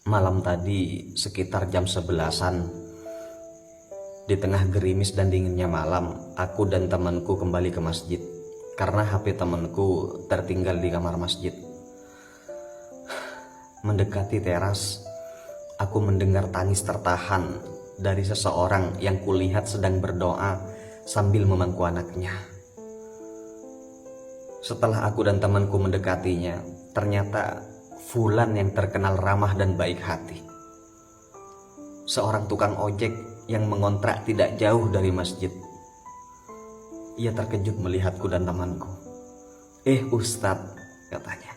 Malam tadi sekitar jam 11-an, di tengah gerimis dan dinginnya malam, aku dan temanku kembali ke masjid karena HP temanku tertinggal di kamar masjid. Mendekati teras, aku mendengar tangis tertahan dari seseorang yang kulihat sedang berdoa sambil memangku anaknya. Setelah aku dan temanku mendekatinya, ternyata Fulan yang terkenal ramah dan baik hati. Seorang tukang ojek yang mengontrak tidak jauh dari masjid. Ia terkejut melihatku dan temanku. Ustadz," katanya,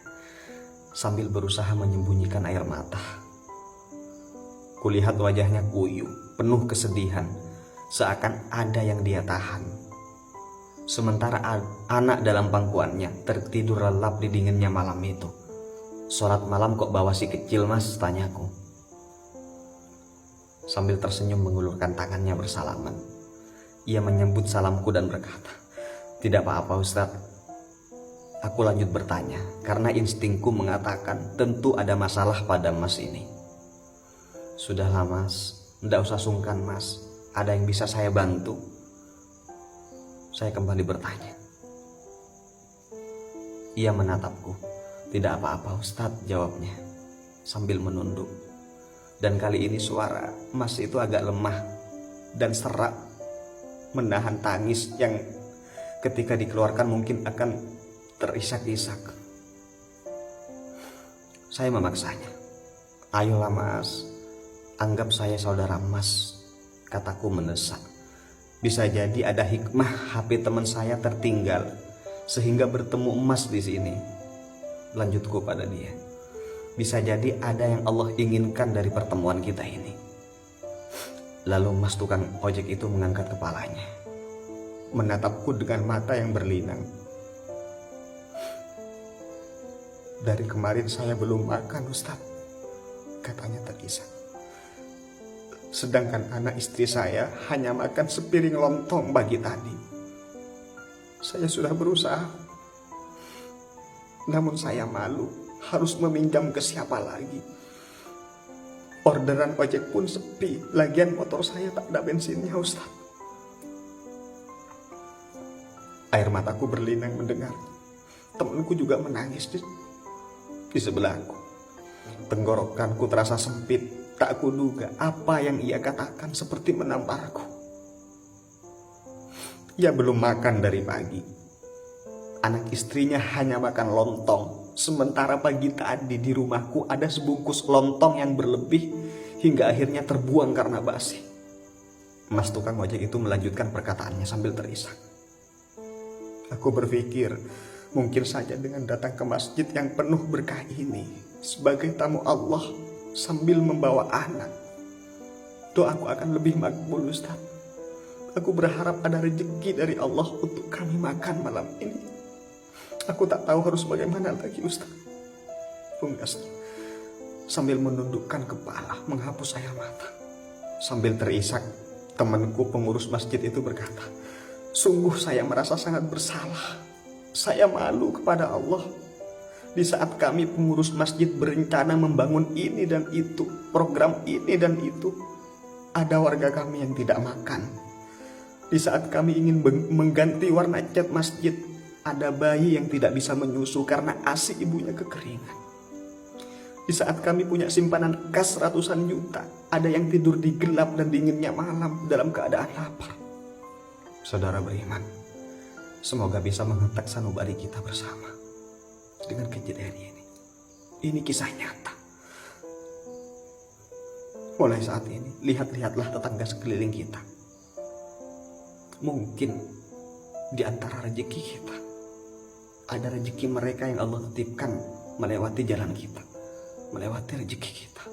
sambil berusaha menyembunyikan air mata. Kulihat wajahnya kuyu, penuh kesedihan, seakan ada yang dia tahan. Sementara anak dalam pangkuannya tertidur lelap di dinginnya malam itu. "Sholat malam kok bawa si kecil, Mas?" tanyaku. Sambil tersenyum mengulurkan tangannya bersalaman, ia menyambut salamku dan berkata, "Tidak apa-apa Ustadz." Aku lanjut bertanya, karena instingku mengatakan tentu ada masalah pada Mas ini. "Sudahlah Mas, tidak usah sungkan Mas. Ada yang bisa saya bantu?" Saya kembali bertanya. Ia menatapku. "Tidak apa-apa Ustadz," jawabnya sambil menunduk. Dan kali ini suara Mas itu agak lemah dan serak, menahan tangis yang ketika dikeluarkan mungkin akan terisak-isak. Saya memaksanya. "Ayolah Mas, anggap saya saudara Mas," kataku mendesak. "Bisa jadi ada hikmah HP teman saya tertinggal sehingga bertemu Mas di sini." Lanjutku pada dia. "Bisa jadi ada yang Allah inginkan dari pertemuan kita ini." Lalu Mas tukang ojek itu mengangkat kepalanya, menatapku dengan mata yang berlinang. "Dari kemarin saya belum makan Ustadz," katanya terkisak. "Sedangkan anak istri saya hanya makan sepiring lontong pagi tadi. Saya sudah berusaha, namun saya malu harus meminjam ke siapa lagi. Orderan ojek pun sepi, lagian motor saya tak ada bensinnya Ustaz." Air mataku berlinang mendengar. Temanku juga menangis di sebelahku. Tenggorokanku terasa sempit, tak kuduga apa yang ia katakan seperti menamparku. Ia belum makan dari pagi. Anak istrinya hanya makan lontong, sementara pagi tadi di rumahku ada sebungkus lontong yang berlebih hingga akhirnya terbuang karena basi. Mas tukang ojek itu melanjutkan perkataannya sambil terisak. "Aku berpikir mungkin saja dengan datang ke masjid yang penuh berkah ini sebagai tamu Allah sambil membawa anak, doaku akan lebih makbul Ustaz. Aku berharap ada rezeki dari Allah untuk kami makan malam ini. Aku tak tahu harus bagaimana lagi Ustaz." Pungkasnya sambil menundukkan kepala menghapus air mata. Sambil terisak, temanku pengurus masjid itu berkata, "Sungguh saya merasa sangat bersalah. Saya malu kepada Allah. Di saat kami pengurus masjid berencana membangun ini dan itu, program ini dan itu, ada warga kami yang tidak makan. Di saat kami ingin mengganti warna cat masjid, ada bayi yang tidak bisa menyusu karena ASI ibunya kekeringan. Di saat kami punya simpanan kas ratusan juta, ada yang tidur di gelap dan dinginnya malam dalam keadaan lapar." Saudara beriman, semoga bisa menghentak sanubari kita bersama dengan kejadian ini. Ini kisah nyata. Mulai saat ini, lihatlah tetangga sekeliling kita. Mungkin di antara rezeki kita ada rezeki mereka yang Allah titipkan melewati jalan kita, melewati rezeki kita.